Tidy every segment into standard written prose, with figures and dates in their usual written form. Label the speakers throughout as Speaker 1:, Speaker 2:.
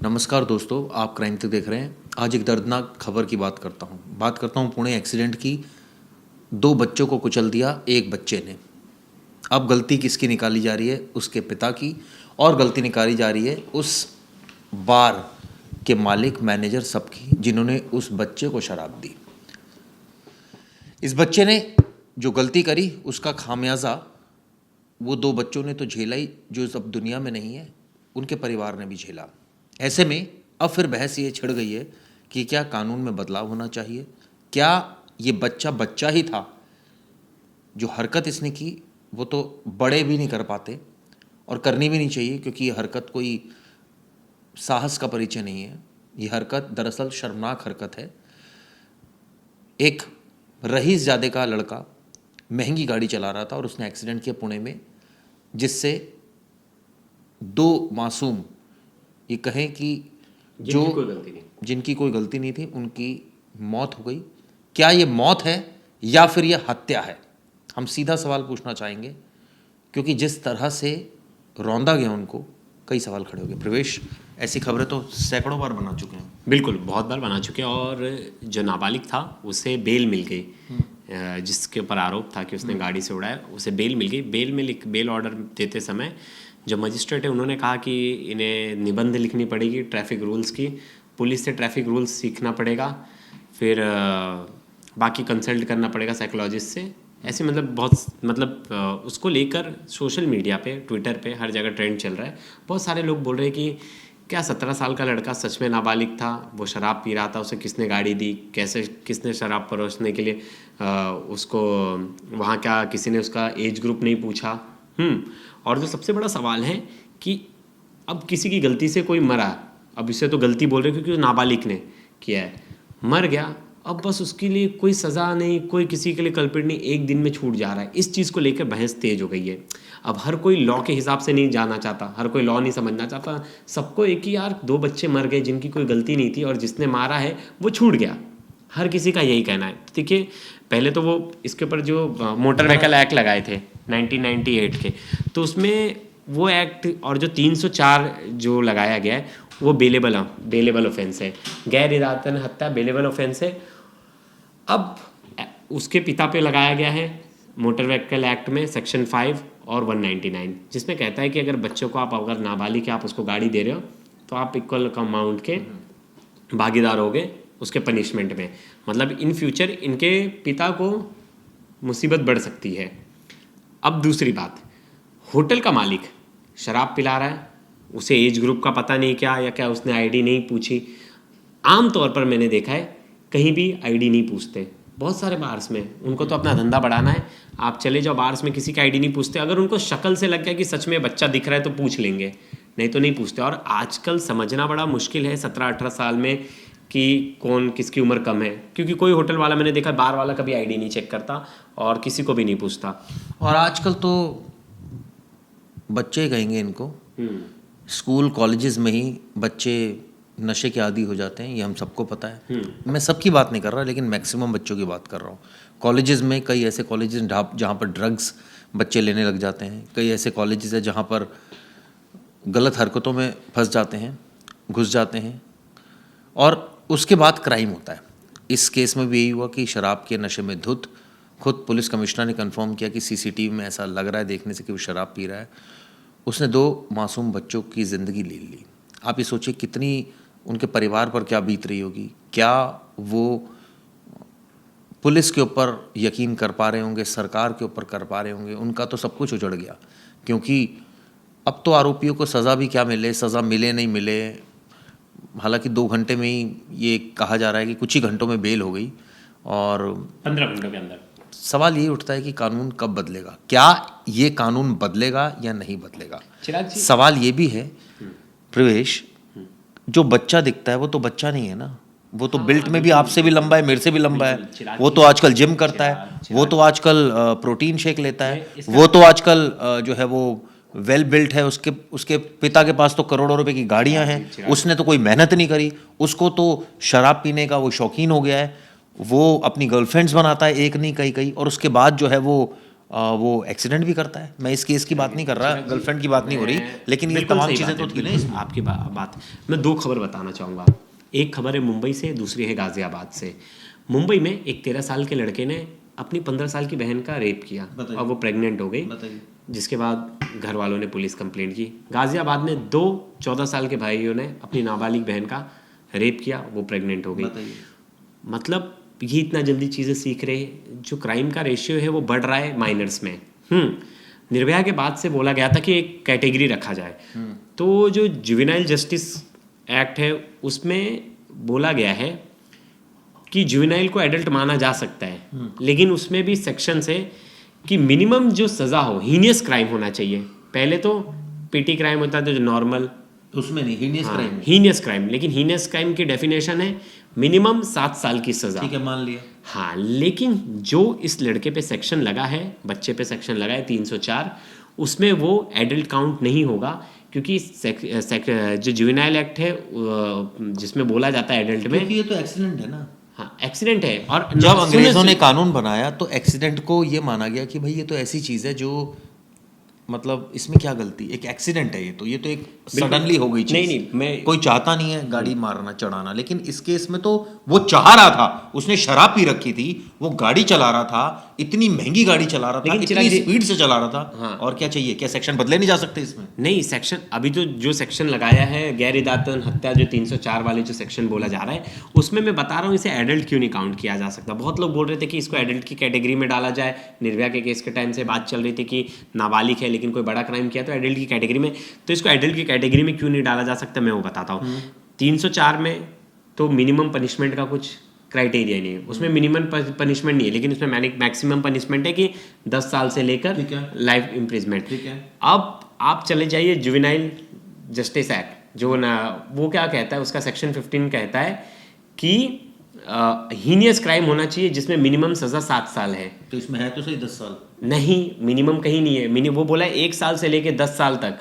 Speaker 1: नमस्कार दोस्तों, आप क्राइम तक देख रहे हैं। आज एक दर्दनाक खबर की बात करता हूँ पुणे एक्सीडेंट की। 2 बच्चों को कुचल दिया एक बच्चे ने। अब गलती किसकी निकाली जा रही है? उसके पिता की। और गलती निकाली जा रही है उस बार के मालिक, मैनेजर, सबकी, जिन्होंने उस बच्चे को शराब दी। इस बच्चे ने जो गलती करी उसका खामियाजा वो 2 बच्चों ने तो झेला ही, जो अब दुनिया में नहीं है, उनके परिवार ने भी झेला। ऐसे में अब फिर बहस ये छिड़ गई है कि क्या कानून में बदलाव होना चाहिए? क्या ये बच्चा बच्चा ही था? जो हरकत इसने की वो तो बड़े भी नहीं कर पाते और करनी भी नहीं चाहिए, क्योंकि ये हरकत कोई साहस का परिचय नहीं है। ये हरकत दरअसल शर्मनाक हरकत है। एक रईस जादे का लड़का महंगी गाड़ी चला रहा था और उसने एक्सीडेंट किया पुणे में, जिससे 2 मासूम, ये कहें कि जिनकी कोई गलती नहीं थी, उनकी मौत हो गई। क्या ये मौत है या फिर ये हत्या है? हम सीधा सवाल पूछना चाहेंगे, क्योंकि जिस तरह से रौंदा गया उनको, कई सवाल खड़े हो गए। प्रवेश, ऐसी खबरें तो सैकड़ों बार बना चुके हैं।
Speaker 2: बिल्कुल, बहुत बार बना चुके हैं। और जो नाबालिग था उसे बेल मिल गई, जिसके ऊपर आरोप था कि उसने गाड़ी से उड़ाया, उसे बेल मिल गई। बेल ऑर्डर देते समय जो मजिस्ट्रेट है उन्होंने कहा कि इन्हें निबंध लिखनी पड़ेगी ट्रैफिक रूल्स की, पुलिस से ट्रैफिक रूल्स सीखना पड़ेगा, फिर बाकी कंसल्ट करना पड़ेगा साइकोलॉजिस्ट से। ऐसे उसको लेकर सोशल मीडिया पे, ट्विटर पे, हर जगह ट्रेंड चल रहा है। बहुत सारे लोग बोल रहे हैं कि क्या 17 साल का लड़का सच में नाबालिग था? वो शराब पी रहा था, उसे किसने गाड़ी दी? किसने शराब परोसने के लिए उसको वहाँ, क्या किसी ने उसका एज ग्रुप नहीं पूछा? और जो सबसे बड़ा सवाल है कि अब किसी की गलती से कोई मरा, अब इसे तो गलती बोल रहे क्योंकि नाबालिग ने किया है, मर गया, अब बस उसके लिए कोई सज़ा नहीं, कोई किसी के लिए कल्प्रिट नहीं, एक दिन में छूट जा रहा है। इस चीज़ को लेकर बहस तेज हो गई है। अब हर कोई लॉ के हिसाब से नहीं जाना चाहता, हर कोई लॉ नहीं समझना चाहता। सबको एक ही, यार 2 बच्चे मर गए जिनकी कोई गलती नहीं थी और जिसने मारा है वो छूट गया। हर किसी का यही कहना है। देखिए, पहले तो वो इसके ऊपर जो मोटर व्हीकल एक्ट लगाए थे 1998 के, तो उसमें वो एक्ट और जो 304 जो लगाया गया है वो बेलेबल ऑफेंस है। गैर इरादतन हत्या बेलेबल ऑफेंस है। अब उसके पिता पे लगाया गया है मोटर व्हीकल एक्ट में सेक्शन 5 और 199, जिसमें कहता है कि अगर बच्चों को आप, अगर नाबालिग के आप उसको गाड़ी दे रहे हो तो आप इक्वल अमाउंट के भागीदार होगे उसके पनिशमेंट में। मतलब इन फ्यूचर इनके पिता को मुसीबत बढ़ सकती है। अब दूसरी बात, होटल का मालिक शराब पिला रहा है, उसे एज ग्रुप का पता नहीं क्या, या क्या उसने आईडी नहीं पूछी। आम तौर पर मैंने देखा है कहीं भी आईडी नहीं पूछते। बहुत सारे बार्स में उनको तो अपना धंधा बढ़ाना है, आप चले जाओ बार्स में, किसी का आईडी नहीं पूछते। अगर उनको शक्ल से लग गया कि सच में बच्चा दिख रहा है तो पूछ लेंगे, नहीं तो नहीं पूछते। और आजकल समझना बड़ा मुश्किल है 17-18 साल में कि कौन किसकी उम्र कम है, क्योंकि कोई होटल वाला मैंने देखा, बार वाला कभी आईडी नहीं चेक करता और किसी को भी नहीं पूछता।
Speaker 1: और आजकल तो बच्चे कहेंगे इनको, स्कूल कॉलेजेस में ही बच्चे नशे के आदी हो जाते हैं, ये हम सबको पता है। मैं सबकी बात नहीं कर रहा, लेकिन मैक्सिमम बच्चों की बात कर रहा हूँ। कॉलेजेस में, कई ऐसे कॉलेजेस जहाँ पर ड्रग्स बच्चे लेने लग जाते हैं, कई ऐसे कॉलेजेस हैं जहाँ पर गलत हरकतों में फंस जाते हैं, घुस जाते हैं, और उसके बाद क्राइम होता है। इस केस में भी यही हुआ कि शराब के नशे में धुत, खुद पुलिस कमिश्नर ने कंफर्म किया कि सीसीटीवी में ऐसा लग रहा है देखने से कि वो शराब पी रहा है। उसने 2 मासूम बच्चों की ज़िंदगी ले ली। आप ये सोचिए कितनी उनके परिवार पर क्या बीत रही होगी। क्या वो पुलिस के ऊपर यकीन कर पा रहे होंगे, सरकार के ऊपर कर पा रहे होंगे? उनका तो सब कुछ उजड़ गया, क्योंकि अब तो आरोपियों को सज़ा भी क्या मिले, सज़ा मिले नहीं मिले, हालांकि 2 घंटे में ही ये कहा जा रहा है कि कुछ ही घंटों में बेल हो गई, और
Speaker 2: 15 घंटों के अंदर।
Speaker 1: सवाल ये उठता है कि कानून कब बदलेगा? क्या ये कानून बदलेगा या नहीं बदलेगा? सवाल ये भी है प्रवेश, जो बच्चा दिखता है वो तो बच्चा नहीं है ना, वो तो बिल्ट में भी आपसे भी लंबा है, मेरे से भी लंबा है। वो तो आजकल जिम करता है, वो तो आजकल प्रोटीन शेक लेता है, वो तो आजकल जो है वो वेल बिल्ट है। उसके पिता के पास तो करोड़ों रुपए की गाड़ियां हैं, उसने तो कोई मेहनत नहीं करी। उसको तो शराब पीने का वो शौकीन हो गया है, वो अपनी गर्लफ्रेंड्स बनाता है, एक नहीं कई, और उसके बाद जो है वो वो एक्सीडेंट भी करता है। मैं इस केस की बात नहीं कर रहा, गर्लफ्रेंड की बात नहीं हो रही, लेकिन ये तमाम चीज़ें तो थी ना इसमें।
Speaker 2: आपकी बात मैं 2 खबर बताना चाहूँगा। एक खबर है मुंबई से, दूसरी है गाजियाबाद से। मुंबई में एक 13 साल के लड़के ने अपनी 15 साल की बहन का रेप किया और वो प्रेग्नेंट हो गई, जिसके बाद घर वालों ने पुलिस कंप्लेंट की। गाजियाबाद में 2 14 साल के भाइयों ने अपनी नाबालिग बहन का रेप किया, वो प्रेग्नेंट हो गई। मतलब ये इतना जल्दी चीज़ें सीख रहे हैं। जो क्राइम का रेशियो है वो बढ़ रहा है माइनर्स में। निर्भया के बाद से बोला गया था कि एक कैटेगरी रखा जाए, तो जो जुवेनाइल जस्टिस एक्ट है उसमें बोला गया है कि जुवेनाइल को एडल्ट माना जा सकता है, लेकिन उसमें भी सेक्शंस है कि मिनिमम जो सज़ा हो, हीनियस क्राइम होना चाहिए। पहले तो पीटी क्राइम होता है, तो जो नॉर्मल,
Speaker 1: उसमें नहीं, हीनियस क्राइम।
Speaker 2: हीनियस क्राइम, लेकिन हीनियस क्राइम की डेफिनेशन है मिनिमम 7 साल की सज़ा।
Speaker 1: ठीक है, मान लिया।
Speaker 2: हाँ, लेकिन जो इस लड़के पे सेक्शन लगा है, बच्चे पे सेक्शन लगा है 304, उसमें वो एडल्ट काउंट नहीं होगा, क्योंकि जो जुवेनाइल एक्ट है जिसमें बोला जाता है एडल्ट में,
Speaker 1: क्योंकि ये तो एक्सीडेंट है ना।
Speaker 2: हाँ, एक्सीडेंट है। और
Speaker 1: जब अंग्रेजों ने कानून बनाया तो एक्सीडेंट को ये माना गया कि भाई ये तो ऐसी चीज़ है जो, मतलब इसमें क्या गलती, एक एक्सीडेंट है, ये तो एक सडनली हो गई चीज़।
Speaker 2: नहीं, मैं
Speaker 1: कोई चाहता नहीं है गाड़ी मारना चढ़ाना, लेकिन इस केस में तो वो चाह रहा था, उसने शराब पी रखी थी, वो गाड़ी चला रहा था, इतनी महंगी गाड़ी चला रहा था, इतनी स्पीड से चला रहा था।
Speaker 2: हाँ।
Speaker 1: और क्या चाहिए, क्या सेक्शन बदले नहीं जा सकते इसमें?
Speaker 2: नहीं, सेक्शन अभी तो जो सेक्शन लगाया है गैर इरादतन हत्या, जो 304 वाले जो सेक्शन बोला जा रहा है, उसमें मैं बता रहा हूँ इसे एडल्ट क्यों नहीं काउंट किया जा सकता। बहुत लोग बोल रहे थे कि इसको एडल्ट की कैटेगरी में डाला जाए। निर्भया के केस के टाइम से बात चल रही थी कि नाबालिग है लेकिन कोई बड़ा क्राइम किया तो एडल्ट की कैटेगरी में, तो इसको एडल्ट की कैटेगरी में क्यों नहीं डाला जा सकता, मैं वो बताता हूँ। 304 में तो मिनिमम पनिशमेंट का कुछ क्राइटेरिया नहीं है, उसमें मिनिमम पनिशमेंट नहीं है, लेकिन उसमें मैक्सिमम पनिशमेंट है कि 10 साल से लेकर लाइफ इम्प्रिजमेंट। अब आप चले जाइए जुवेनाइल जस्टिस एक्ट, जो ना वो क्या कहता है, उसका सेक्शन 15 कहता है कि हीनियस क्राइम होना चाहिए जिसमें मिनिमम सजा 7 साल है।
Speaker 1: तो इसमें है तो सही 10 साल
Speaker 2: नहीं, मिनिमम कहीं नहीं है। वो बोला है 1 साल से लेके 10 साल तक,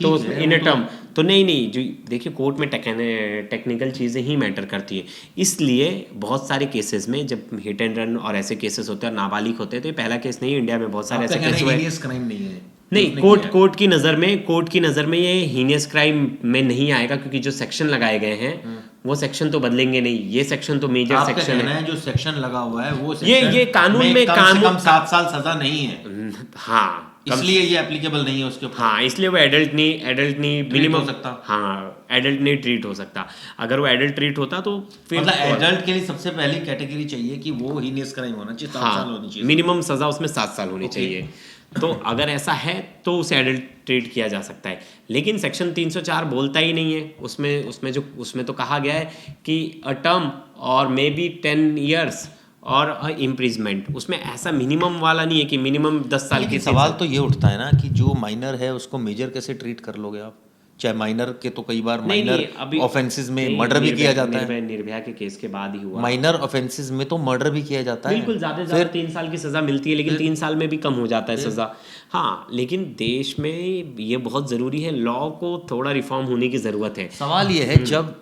Speaker 2: तो इन टर्म तो नहीं, जो देखिए कोर्ट में टेक्निकल चीज़ें ही मैटर करती है। इसलिए बहुत सारे केसेस में जब हिट एंड रन और ऐसे केसेस होते हैं और नाबालिग होते हैं, तो ये पहला केस नहीं है, इंडिया में बहुत सारे ऐसे केस हुए।
Speaker 1: क्राइम नहीं है,
Speaker 2: नहीं, कोर्ट की नज़र में ये हीनियस क्राइम में नहीं आएगा, क्योंकि जो सेक्शन लगाए गए हैं वो सेक्शन तो बदलेंगे नहीं। ये सेक्शन तो मेजर सेक्शन है, जो
Speaker 1: सेक्शन लगा हुआ है वो
Speaker 2: ये कानून में
Speaker 1: कम से कम 7 साल सजा नहीं है।
Speaker 2: हाँ,
Speaker 1: इसलिए ये एप्लीकेबल नहीं है उसके ऊपर।
Speaker 2: हाँ, इसलिए वो एडल्ट नहीं मिनिमम हो सकता। हाँ, एडल्ट नहीं ट्रीट हो सकता। अगर वो एडल्ट ट्रीट होता तो फिर
Speaker 1: मतलब एडल्ट के लिए सबसे पहली कैटेगरी चाहिए कि वो हीनियस क्राइम होना चाहिए, 7 साल होनी चाहिए,
Speaker 2: मिनिमम सजा उसमें 7 साल होनी चाहिए। तो अगर ऐसा है तो उसे एडल्ट ट्रीट किया जा सकता है, लेकिन सेक्शन 304 बोलता ही नहीं है। उसमें तो कहा गया है कि अ टर्म और मे बी 10 years और इम्प्रिजमेंट। उसमें ऐसा मिनिमम वाला नहीं है कि मिनिमम 10 साल की।
Speaker 1: सवाल तो ये उठता है ना कि जो माइनर है उसको मेजर कैसे ट्रीट कर लोगे आप? चाहे माइनर के तो कई बार माइनर ऑफेंसेस में मर्डर भी किया जाता है।
Speaker 2: निर्भया के केस के बाद ही हुआ।
Speaker 1: माइनर ऑफेंसेस में तो मर्डर भी किया जाता है।
Speaker 2: बिल्कुल, ज़्यादा 3 साल की सज़ा मिलती है, लेकिन 3 साल में भी कम हो जाता है सज़ा। हाँ, लेकिन देश में ये बहुत ज़रूरी है, लॉ को थोड़ा रिफॉर्म होने की ज़रूरत है।
Speaker 1: सवाल ये है, जब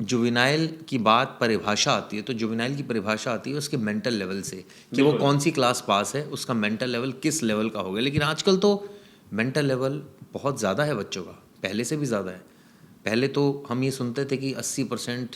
Speaker 1: जुवेनाइल की बात परिभाषा आती है तो जुवेनाइल की परिभाषा आती है उसके मेंटल लेवल से, कि वो कौन सी क्लास पास है, उसका मेंटल लेवल किस लेवल का होगा। लेकिन आजकल तो मेंटल लेवल बहुत ज़्यादा है बच्चों का, पहले से भी ज़्यादा है। पहले तो हम ये सुनते थे कि 80%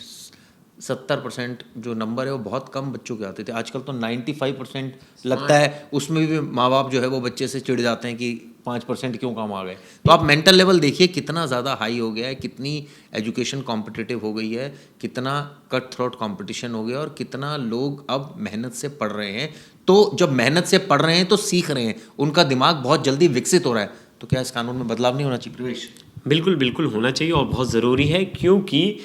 Speaker 1: 70% जो नंबर है वो बहुत कम बच्चों के आते थे, आजकल तो 95% लगता है। उसमें भी माँ बाप जो है वो बच्चे से चिढ़ जाते हैं कि 5% क्यों कम आ गए। तो आप मेंटल लेवल देखिए कितना ज़्यादा हाई हो गया है, कितनी एजुकेशन कॉम्पिटिटिव हो गई है, कितना कट थ्रोट कॉम्पिटिशन हो गया और कितना लोग अब मेहनत से पढ़ रहे हैं। तो जब मेहनत से पढ़ रहे हैं तो सीख रहे हैं, उनका दिमाग बहुत जल्दी विकसित हो रहा है। तो क्या इस कानून में बदलाव नहीं होना चाहिए प्रवेश?
Speaker 2: बिल्कुल होना चाहिए और बहुत ज़रूरी है, क्योंकि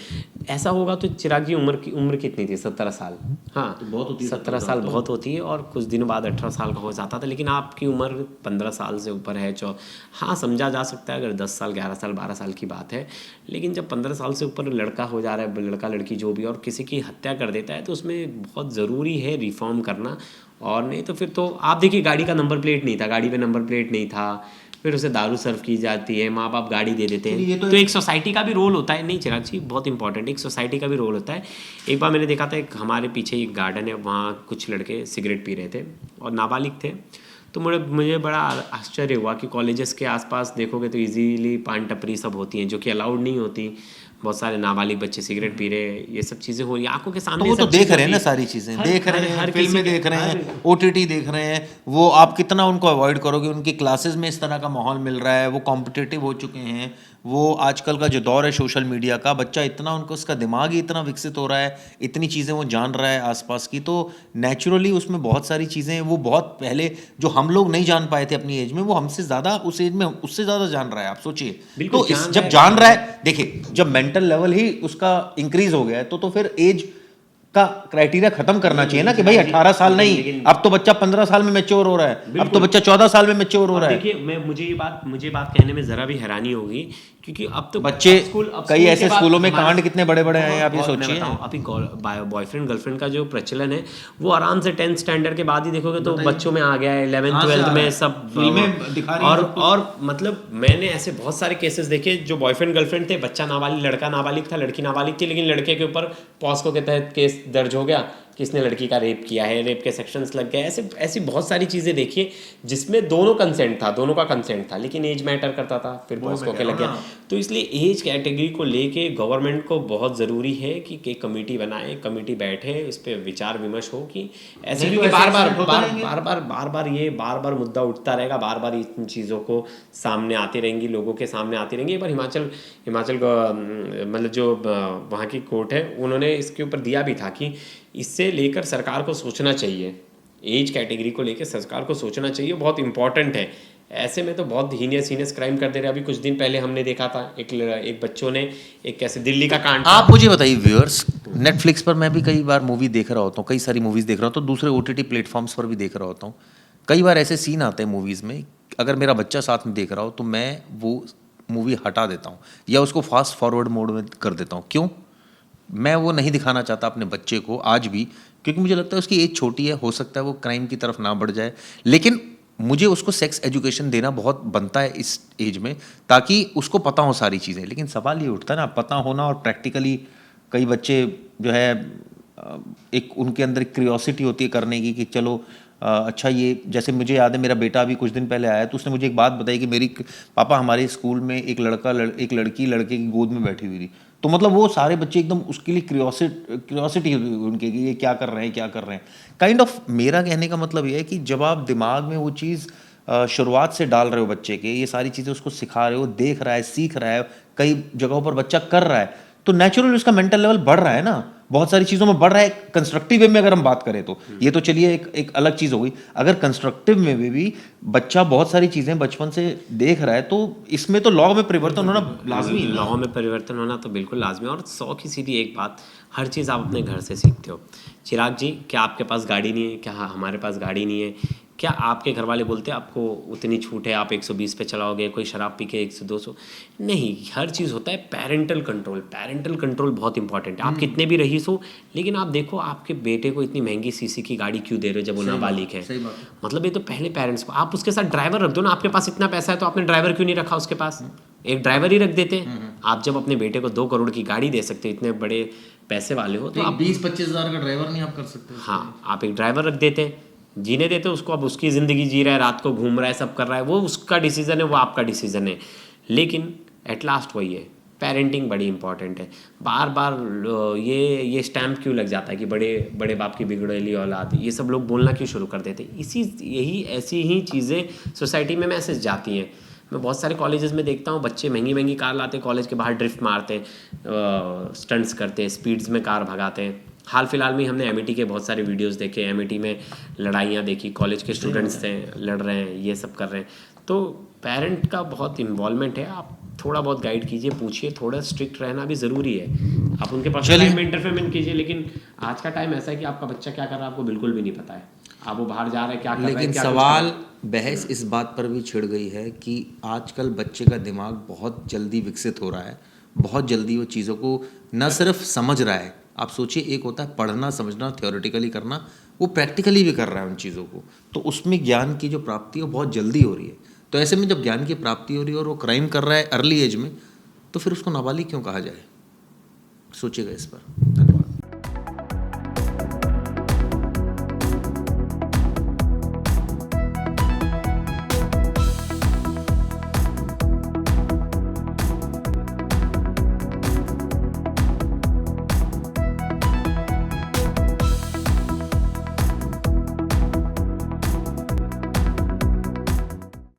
Speaker 2: ऐसा होगा तो चिराग की उम्र कितनी थी? 17 साल। हाँ,
Speaker 1: तो बहुत होती है,
Speaker 2: 17 साल बहुत होती है, और कुछ दिनों बाद 18 साल का हो जाता था। लेकिन आपकी उम्र 15 साल से ऊपर है, हाँ समझा जा सकता है अगर 10 साल 11 साल 12 साल की बात है। लेकिन जब 15 साल से ऊपर लड़का हो जा रहा है, लड़का लड़की जो भी, और किसी की हत्या कर देता है, तो उसमें बहुत ज़रूरी है रिफॉर्म करना। और नहीं तो फिर तो आप देखिए, गाड़ी का नंबर प्लेट नहीं था, गाड़ी पे नंबर प्लेट नहीं था, फिर उसे दारू सर्व की जाती है, माँ बाप गाड़ी दे देते
Speaker 1: ये
Speaker 2: हैं। तो एक सोसाइटी का भी रोल होता है, नहीं चिराग जी बहुत इंपॉर्टेंट, एक सोसाइटी का भी रोल होता है। एक बार मैंने देखा था, एक हमारे पीछे एक गार्डन है, वहाँ कुछ लड़के सिगरेट पी रहे थे और नाबालिग थे। तो मुझे बड़ा आश्चर्य हुआ कि कॉलेजेस के आसपास देखोगे तो इजीली पान टपरी सब होती हैं जो कि अलाउड नहीं होती। बहुत सारे नाबालिग बच्चे सिगरेट पी रहे, ये सब चीज़ें हो रही आंखों के
Speaker 1: तो
Speaker 2: सामने।
Speaker 1: वो तो देख रहे हैं ना, सारी चीज़ें देख रहे हैं, फिल्में देख रहे हैं, OTT देख रहे हैं। वो आप कितना उनको अवॉइड करोगे, उनकी क्लासेस में इस तरह का माहौल मिल रहा है, वो कॉम्पिटिटिव हो चुके हैं। वो आजकल का जो दौर है सोशल मीडिया का, बच्चा इतना, उनको उसका दिमाग ही इतना विकसित हो रहा है, इतनी चीज़ें वो जान रहा है आसपास की, तो नेचुरली उसमें बहुत सारी चीज़ें वो बहुत पहले जो हम लोग नहीं जान पाए थे अपनी एज में, वो हमसे ज़्यादा उस एज में उससे ज़्यादा जान रहा है। आप सोचिए, तो जब जान रहा है, देखिए जब मेंटल लेवल ही उसका इंक्रीज हो गया है तो फिर एज का क्राइटेरिया खत्म करना चाहिए ना कि भाई 18 साल नहीं, अब तो बच्चा 15 साल में मैच्योर हो रहा है, अब तो बच्चा 14 साल में मैच्योर हो रहा है।
Speaker 2: देखिए मुझे बात कहने में जरा भी हैरानी होगी, क्योंकि अब तो
Speaker 1: बच्चे कई ऐसे स्कूलों में कांड कितने बड़े बड़े हैं, आप ये सोचिए।
Speaker 2: अभी बॉयफ्रेंड गर्लफ्रेंड का जो प्रचलन है वो आराम से 10th स्टैंडर्ड के बाद ही देखोगे तो बच्चों में आ गया है, 11th 12th में सब
Speaker 1: फिल्में दिखा रही हैं।
Speaker 2: और मतलब मैंने ऐसे बहुत सारे केसेस देखे जो बॉयफ्रेंड गर्लफ्रेंड थे, बच्चा नाबालिग, लड़का नाबालिग था, लड़की नाबालिग थी, लेकिन लड़के के ऊपर पॉस्को के तहत केस दर्ज हो गया कि इसने लड़की का रेप किया है, रेप के सेक्शंस लग गए। ऐसी बहुत सारी चीज़ें देखिए जिसमें दोनों का कंसेंट था, लेकिन एज मैटर करता था, फिर पॉस्को के लग गया। तो इसलिए एज कैटेगरी को लेके गवर्नमेंट को बहुत ज़रूरी है कि एक कमेटी बनाए, कमेटी बैठे, इस पर विचार विमर्श हो कि ऐसे, क्योंकि बार बार मुद्दा उठता रहेगा, बार बार इन चीज़ों को सामने आती रहेंगी, लोगों के सामने आती रहेंगी। एक बार हिमाचल मतलब जो वहाँ की कोर्ट है, उन्होंने इसके ऊपर दिया भी था कि इससे लेकर सरकार को सोचना चाहिए, एज कैटेगरी को लेकर सरकार को सोचना चाहिए, बहुत इंपॉर्टेंट है। ऐसे में तो बहुत हीनियस क्राइम कर दे रहे। अभी कुछ दिन पहले हमने देखा था एक बच्चों ने एक कैसे दिल्ली का कांड।
Speaker 1: आप मुझे बताइए व्यूअर्स, नेटफ्लिक्स पर मैं भी कई बार मूवी देख रहा होता हूँ, कई सारी मूवीज़ देख रहा होता हूँ, दूसरे OTT प्लेटफॉर्म्स पर भी देख रहा होता हूँ। कई बार ऐसे सीन आते हैं मूवीज़ में, अगर मेरा बच्चा साथ में देख रहा हो तो मैं वो मूवी हटा देता हूँ या उसको फास्ट फॉरवर्ड मोड में कर देता हूँ। क्यों? मैं वो नहीं दिखाना चाहता अपने बच्चे को आज भी, क्योंकि मुझे लगता है उसकी एज छोटी है, हो सकता है वो क्राइम की तरफ ना बढ़ जाए, लेकिन मुझे उसको सेक्स एजुकेशन देना बहुत बनता है इस एज में, ताकि उसको पता हो सारी चीज़ें। लेकिन सवाल ये उठता है ना, पता होना और प्रैक्टिकली, कई बच्चे जो है एक उनके अंदर एक क्यूरियोसिटी होती है करने की कि चलो अच्छा, ये जैसे मुझे याद है मेरा बेटा अभी कुछ दिन पहले आया तो उसने मुझे एक बात बताई कि मेरी पापा हमारे स्कूल में एक लड़की लड़के की गोद में बैठी हुई थी। तो मतलब वो सारे बच्चे एकदम उसके लिए क्यूरियोसिटी उनके कि ये क्या कर रहे हैं, क्या कर रहे हैं, काइंड ऑफ। मेरा कहने का मतलब ये है कि जब आप दिमाग में वो चीज़ शुरुआत से डाल रहे हो बच्चे के, ये सारी चीज़ें उसको सिखा रहे हो, देख रहा है, सीख रहा है, कई जगहों पर बच्चा कर रहा है, तो नेचुरली उसका मेंटल लेवल बढ़ रहा है ना, बहुत सारी चीज़ों में बढ़ रहा है। कंस्ट्रक्टिव वे में अगर हम बात करें तो ये तो चलिए एक अलग चीज़ हो गई। अगर कंस्ट्रक्टिव में भी बच्चा बहुत सारी चीज़ें बचपन से देख रहा है तो इसमें तो लॉ में परिवर्तन होना लाजमी है।
Speaker 2: लॉ में परिवर्तन होना तो बिल्कुल लाजमी। और 100 की सीधी एक बात, हर चीज़ आप अपने घर से सीखते हो। चिराग जी, क्या आपके पास गाड़ी नहीं है? क्या हमारे पास गाड़ी नहीं है? क्या आपके घर वाले बोलते हैं आपको उतनी छूट है, आप 120 पे चलाओगे, कोई शराब पी के 100-200? नहीं, हर चीज़ होता है पैरेंटल कंट्रोल बहुत इंपॉर्टेंट है। आप कितने भी रईस हो, लेकिन आप देखो आपके बेटे को इतनी महंगी सीसी की गाड़ी क्यों दे रहे हो जब वो नाबालिग है? मतलब ये तो पहले पेरेंट्स को, आप उसके साथ ड्राइवर रख दो ना। आपके पास इतना पैसा है तो आपने ड्राइवर क्यों नहीं रखा उसके पास? एक ड्राइवर ही रख देते। आप जब अपने बेटे को 2 करोड़ की गाड़ी दे सकते हो, इतने बड़े पैसे वाले हो, तो आप
Speaker 1: 20-25 हज़ार का ड्राइवर नहीं आप कर सकते?
Speaker 2: हाँ, आप एक ड्राइवर रख देते, जीने देते उसको। अब उसकी ज़िंदगी जी रहा है, रात को घूम रहा है, सब कर रहा है, वो उसका डिसीजन है, वो आपका डिसीजन है। लेकिन एट लास्ट वही है, पेरेंटिंग बड़ी इंपॉर्टेंट है। बार बार ये स्टैम्प क्यों लग जाता है कि बड़े बाप की बिगड़ेली औलाद, ये सब लोग बोलना क्यों शुरू कर देते? ऐसी ही चीज़ें सोसाइटी में मैसेज जाती हैं। मैं बहुत सारे कॉलेजेस में देखता हूँ, बच्चे महंगी कार लाते, कॉलेज के बाहर ड्रिफ्ट मारते, स्टंट्स करते, स्पीड्स में कार भगाते हैं। हाल फिलहाल में हमने एमिटी के बहुत सारे वीडियोस देखे, एमिटी में लड़ाइयाँ देखी, कॉलेज के स्टूडेंट्स थे, लड़ रहे हैं, ये सब कर रहे हैं। तो पेरेंट का बहुत इन्वॉल्वमेंट है। आप थोड़ा बहुत गाइड कीजिए, पूछिए, थोड़ा स्ट्रिक्ट रहना भी ज़रूरी है। आप उनके पर्सनल लाइफ में इंटरफेयरमेंट कीजिए, लेकिन आज का टाइम ऐसा है कि आपका बच्चा क्या कर रहा है आपको बिल्कुल भी नहीं पता है। आप वो बाहर जा रहे हैं, क्या कर रहे हैं,
Speaker 1: लेकिन सवाल बहस इस बात पर भी छिड़ गई है कि आजकल बच्चे का दिमाग बहुत जल्दी विकसित हो रहा है, बहुत जल्दी वो चीज़ों को न सिर्फ समझ रहा है। आप सोचिए, एक होता है पढ़ना, समझना, थ्योरेटिकली करना, वो प्रैक्टिकली भी कर रहा है उन चीज़ों को, तो उसमें ज्ञान की जो प्राप्ति है वो बहुत जल्दी हो रही है। तो ऐसे में जब ज्ञान की प्राप्ति हो रही है और वो क्राइम कर रहा है अर्ली एज में, तो फिर उसको नाबालिग क्यों कहा जाए? सोचिएगा इस पर।